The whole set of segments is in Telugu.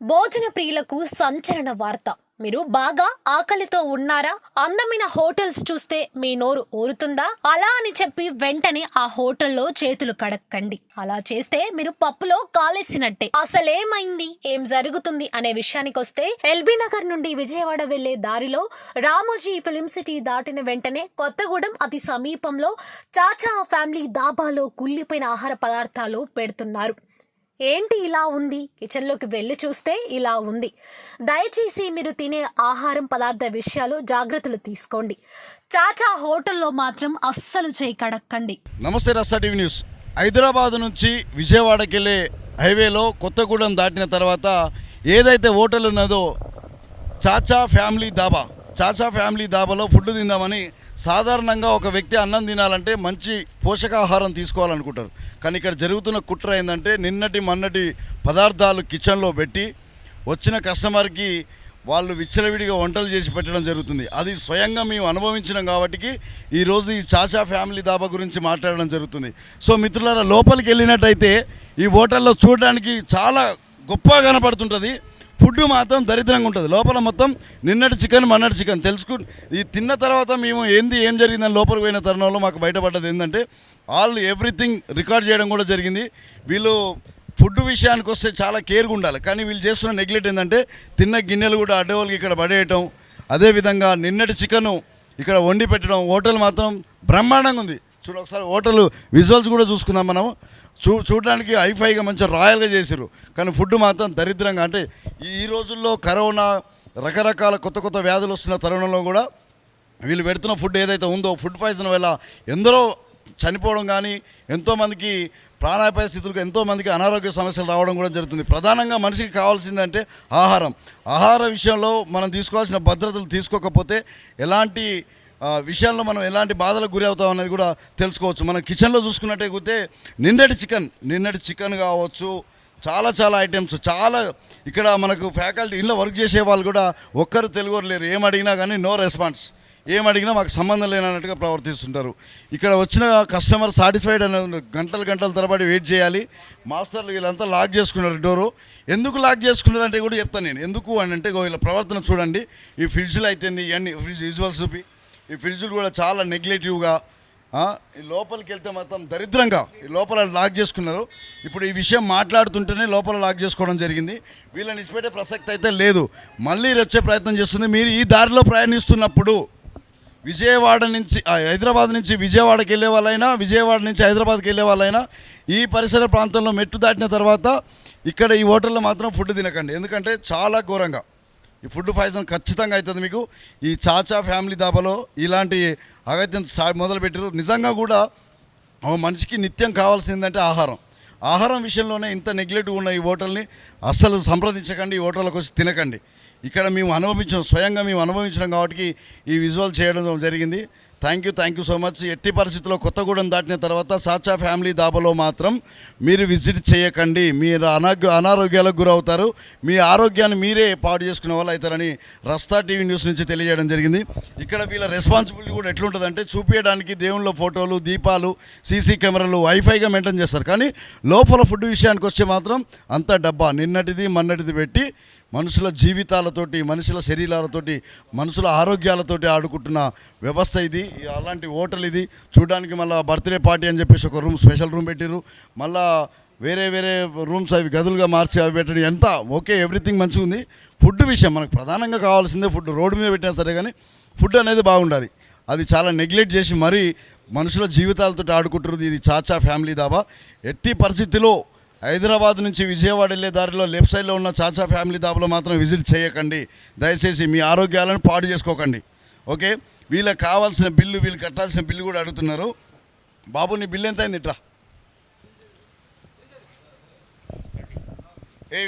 భోజన ప్రియులకు సంచలన వార్త. మీరు బాగా ఆకలితో ఉన్నారా? అందమైన హోటల్స్ చూస్తే మీ నోరు ఊరుతుందా? అలా అని చెప్పి వెంటనే ఆ హోటల్లో చేతులు కడక్కండి. అలా చేస్తే మీరు పప్పులో కాలేసినట్టే. అసలేమైంది, ఏం జరుగుతుంది అనే విషయానికి వస్తే, ఎల్బీ నగర్ నుండి విజయవాడ వెళ్లే దారిలో రామోజీ ఫిలిం సిటీ దాటిన వెంటనే కొత్తగూడెం అతి సమీపంలో చాచా ఫ్యామిలీ దాబాలో కుళ్ళిపోయిన ఆహార పదార్థాలు పెడుతున్నారు. ఏంటి ఇలా ఉంది? కిచెన్లోకి వెళ్ళి చూస్తే ఇలా ఉంది. దయచేసి మీరు తినే ఆహారం పదార్థ విషయాలు జాగ్రత్తలు తీసుకోండి. చాచా హోటల్లో మాత్రం అస్సలు చేయి కడక్కండి. నమస్తే రస్తా టీవీ న్యూస్. హైదరాబాద్ నుంచి విజయవాడకి వెళ్ళే హైవేలో కొత్తగూడెం దాటిన తర్వాత ఏదైతే హోటల్ ఉన్నదో చాచా ఫ్యామిలీ దాబాలో ఫుడ్ తిందామని సాధారణంగా ఒక వ్యక్తి అన్నం తినాలంటే మంచి పోషకాహారం తీసుకోవాలనుకుంటారు. కానీ ఇక్కడ జరుగుతున్న కుట్ర ఏంటంటే నిన్నటి పదార్థాలు కిచెన్లో పెట్టి వచ్చిన కస్టమర్కి వాళ్ళు విచ్చలవిడిగా వంటలు చేసి పెట్టడం జరుగుతుంది. అది స్వయంగా మేము అనుభవించినాం కాబట్టి ఈరోజు ఈ చాచా ఫ్యామిలీ దాబా గురించి మాట్లాడడం జరుగుతుంది. సో మిత్రులారా, లోపలికి వెళ్ళినట్టయితే ఈ హోటల్లో చూడడానికి చాలా గొప్పగా కనపడుతుంటుంది. ఫుడ్ మాత్రం దరిద్రంగా ఉంటుంది. లోపల మొత్తం నిన్నటి చికెన్ మన్నటి చికెన్ ఈ తిన్న తర్వాత మేము ఏం జరిగిందని లోపలికి పోయిన తరుణంలో మాకు బయటపడ్డది ఏంటంటే ఎవ్రీథింగ్ రికార్డ్ చేయడం కూడా జరిగింది. వీళ్ళు ఫుడ్ విషయానికి వస్తే చాలా కేర్గా ఉండాలి, కానీ వీళ్ళు చేస్తున్న నెగ్లెక్ట్ ఏంటంటే తిన్న గిన్నెలు కూడా అడ్డవాళ్ళకి ఇక్కడ పడేయటం, అదేవిధంగా నిన్నటి చికెను ఇక్కడ వండి పెట్టడం. హోటల్ మాత్రం బ్రహ్మాండంగా ఉంది. ఒకసారి హోటల్ విజువల్స్ కూడా చూసుకుందాం మనం. చూడడానికి హైఫైగా మంచిగా రాయల్గా చేసారు, కానీ ఫుడ్ మాత్రం దరిద్రంగా. అంటే ఈ రోజుల్లో కరోనా రకరకాల కొత్త వ్యాధులు వస్తున్న తరుణంలో కూడా వీళ్ళు పెడుతున్న ఫుడ్ ఏదైతే ఉందో ఫుడ్ పాయిజన్ వల్ల ఎందరో చనిపోవడం, కానీ ఎంతోమందికి ప్రాణాపాయ స్థితులకు ఎంతోమందికి అనారోగ్య సమస్యలు రావడం కూడా జరుగుతుంది. ప్రధానంగా మనిషికి కావాల్సిందంటే ఆహార విషయంలో మనం తీసుకోవాల్సిన భద్రతలు తీసుకోకపోతే ఎలాంటి విషయాల్లో మనం ఎలాంటి బాధలకు గురి అవుతాం అనేది కూడా తెలుసుకోవచ్చు. మనం కిచెన్లో చూసుకున్నట్టే కూతే నిన్నటి చికెన్ కావచ్చు, చాలా ఐటమ్స్ ఇక్కడ మనకు ఫ్యాకల్టీ ఇంట్లో వర్క్ చేసే వాళ్ళు కూడా ఒక్కరు తెలుగు లేరు. ఏం అడిగినా కానీ నో రెస్పాన్స్, ఏం అడిగినా మాకు సంబంధం లేనట్టుగా ప్రవర్తిస్తుంటారు. ఇక్కడ వచ్చిన కస్టమర్ సాటిస్ఫైడ్ అనే గంటల తరబడి వెయిట్ చేయాలి. మాస్టర్లు వీళ్ళంతా లాక్ చేసుకున్నారు డోరు. ఎందుకు లాక్ చేసుకున్నారు అంటే కూడా చెప్తాను నేను. ఎందుకు అని అంటే వీళ్ళ ప్రవర్తన చూడండి. ఈ ఫ్రిడ్జ్లు అయితే ఇవన్నీ విజువల్స్ చూపి, ఈ ఫ్రిడ్జ్లు కూడా చాలా నెగ్లెక్టివ్గా, ఈ లోపలికి వెళ్తే మాత్రం దరిద్రంగా ఈ లోపల లాక్ చేసుకున్నారు. ఇప్పుడు ఈ విషయం మాట్లాడుతుంటేనే లోపల లాక్ చేసుకోవడం జరిగింది. వీళ్ళని ఇచ్చిపెట్టే ప్రసక్తి అయితే లేదు. మళ్ళీ వచ్చే ప్రయత్నం చేస్తుంది. మీరు ఈ దారిలో ప్రయాణిస్తున్నప్పుడు హైదరాబాద్ నుంచి విజయవాడకి వెళ్ళే వాళ్ళైనా, విజయవాడ నుంచి హైదరాబాద్కి వెళ్ళే వాళ్ళైనా ఈ పరిసర ప్రాంతంలో మెట్టు దాటిన తర్వాత ఇక్కడ ఈ హోటల్లో మాత్రం ఫుడ్ తినకండి. ఎందుకంటే చాలా ఘోరంగా ఈ ఫుడ్ పాయిజన్ ఖచ్చితంగా అవుతుంది మీకు. ఈ చాచా ఫ్యామిలీ దాబాలో ఇలాంటి అగత్యం మొదలుపెట్టారు. నిజంగా కూడా మనిషికి నిత్యం కావాల్సిందంటే ఆహారం విషయంలోనే ఇంత నెగ్లెక్ట్గా ఉన్న ఈ హోటల్ని అస్సలు సంప్రదించకండి. ఈ హోటల్కి వచ్చి తినకండి. ఇక్కడ స్వయంగా మేము అనుభవించడం కాబట్టి ఈ విజువల్ చేయడం జరిగింది. Thank you so much. ఎట్టి పరిస్థితుల్లో కొత్తగూడెం దాటిన తర్వాత చాచా ఫ్యామిలీ దాబాలో మాత్రం మీరు విజిట్ చేయకండి. మీరు అనారోగ్యాలకు గురవుతారు. మీ ఆరోగ్యాన్ని మీరే పాడు చేసుకునే వాళ్ళు అవుతారని రస్తా టీవీ న్యూస్ నుంచి తెలియజేయడం జరిగింది. ఇక్కడ వీళ్ళ రెస్పాన్సిబిలిటీ కూడా ఎట్లుంటుందంటే చూపించడానికి దేవుళ్ళ ఫోటోలు, దీపాలు, సీసీ కెమెరాలు వైఫైగా మెయింటైన్ చేస్తారు. కానీ లోపల ఫుడ్ విషయానికి వచ్చే మాత్రం అంత డబ్బా నిన్నటిది మన్నటిది పెట్టి మనుషుల జీవితాలతోటి, మనుషుల శరీరాలతోటి, మనుషుల ఆరోగ్యాలతోటి ఆడుకుంటున్న వ్యవస్థ ఇది. అలాంటి హోటల్ ఇది. చూడడానికి మళ్ళీ బర్త్డే పార్టీ అని చెప్పేసి ఒక స్పెషల్ రూమ్ పెట్టారు. మళ్ళీ వేరే రూమ్స్ అవి గదులుగా మార్చి అవి పెట్టడం ఎంత ఓకే, ఎవ్రీథింగ్ మంచిగా ఉంది. ఫుడ్ విషయం మనకు ప్రధానంగా కావాల్సిందే ఫుడ్. రోడ్డు మీద పెట్టినా సరే కానీ ఫుడ్ అనేది బాగుండాలి. అది చాలా నెగ్లెక్ట్ చేసి మరీ మనుషుల జీవితాలతో ఆడుకుంటున్నారు. ఇది చాచా ఫ్యామిలీ దాబా. ఎట్టి పరిస్థితిలో హైదరాబాద్ నుంచి విజయవాడ వెళ్ళే దారిలో లెఫ్ట్ సైడ్లో ఉన్న చాచా ఫ్యామిలీ దాబాలో మాత్రం విజిట్ చేయకండి. దయచేసి మీ ఆరోగ్యాలను పాడు చేసుకోకండి. ఓకే, వీళ్ళకి కావాల్సిన బిల్లు, వీళ్ళు కట్టాల్సిన బిల్లు కూడా అడుగుతున్నారు. బాబు నీ బిల్లు ఎంత అయింది? ఇట్రా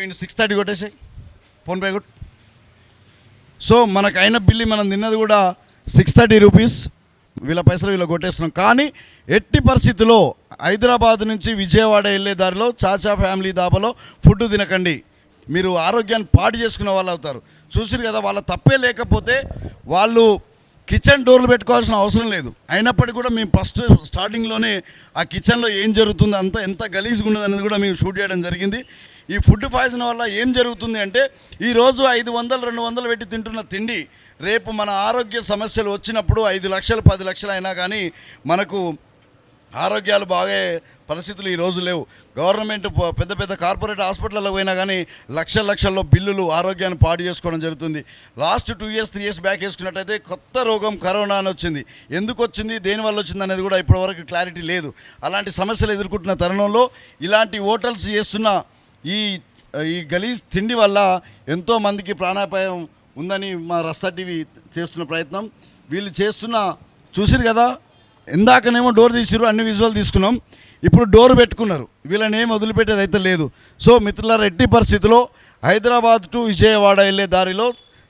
వీళ్ళు 6:30 కొట్టేసాయి, ఫోన్పే కొట్టు. సో మనకు అయిన బిల్లు మనం తిన్నది కూడా 630 రూపీస్. వీళ్ళ పైసలు వీళ్ళు కొట్టేస్తున్నాం. కానీ ఎట్టి పరిస్థితుల్లో హైదరాబాద్ నుంచి విజయవాడ వెళ్ళే దారిలో చాచా ఫ్యామిలీ దాబాలో ఫుడ్ తినకండి. మీరు ఆరోగ్యాన్ని పాడు చేసుకునే వాళ్ళు అవుతారు. చూసిరు కదా, వాళ్ళ తప్పే లేకపోతే వాళ్ళు కిచెన్ డోర్లు పెట్టుకోవాల్సిన అవసరం లేదు. అయినప్పటికీ కూడా మేము ఫస్ట్ స్టార్టింగ్లోనే ఆ కిచెన్లో ఏం జరుగుతుంది, అంతా ఎంత గలీజ్గా ఉన్నది అనేది కూడా మేము షూట్ చేయడం జరిగింది. ఈ ఫుడ్ పాయిజన్ వల్ల ఏం జరుగుతుంది అంటే, ఈరోజు 500 200 పెట్టి తింటున్న తిండి రేపు మన ఆరోగ్య సమస్యలు వచ్చినప్పుడు 5 లక్షలు 10 లక్షలు అయినా కానీ మనకు ఆరోగ్యాలు బాగే పరిస్థితులు ఈరోజు లేవు. గవర్నమెంట్ పెద్ద పెద్ద కార్పొరేట్ హాస్పిటల్లో పోయినా కానీ లక్షల్లో బిల్లులు ఆరోగ్యాన్ని పాడు చేసుకోవడం జరుగుతుంది. లాస్ట్ 2 years 3 years బ్యాక్ వేసుకున్నట్టయితే కొత్త రోగం కరోనా అని వచ్చింది. ఎందుకు వచ్చింది, దేనివల్ల వచ్చింది అనేది కూడా ఇప్పటివరకు క్లారిటీ లేదు. అలాంటి సమస్యలు ఎదుర్కొంటున్న తరుణంలో ఇలాంటి హోటల్స్ చేస్తున్న ఈ గలీజ్ తిండి వల్ల ఎంతోమందికి ప్రాణాపాయం ఉందని మా రస్తా టీవీ చేస్తున్న ప్రయత్నం. వీళ్ళు చేస్తున్న చూసిరు కదా, ఇందాకనేమో డోర్ తీసిరు, అన్ని విజువల్ తీసుకున్నాం, ఇప్పుడు డోర్ పెట్టుకున్నారు. వీళ్ళని ఏం వదిలిపెట్టేది అయితే లేదు. సో మిత్రులారా, ఎట్టి పరిస్థితిలో హైదరాబాద్ టు విజయవాడ వెళ్ళే దారిలో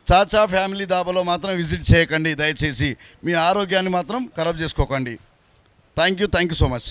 చాచా ఫ్యామిలీ దాబాలో మాత్రం విజిట్ చేయకండి. దయచేసి మీ ఆరోగ్యాన్ని మాత్రం ఖరాబ్ చేసుకోకండి. Thank you so much.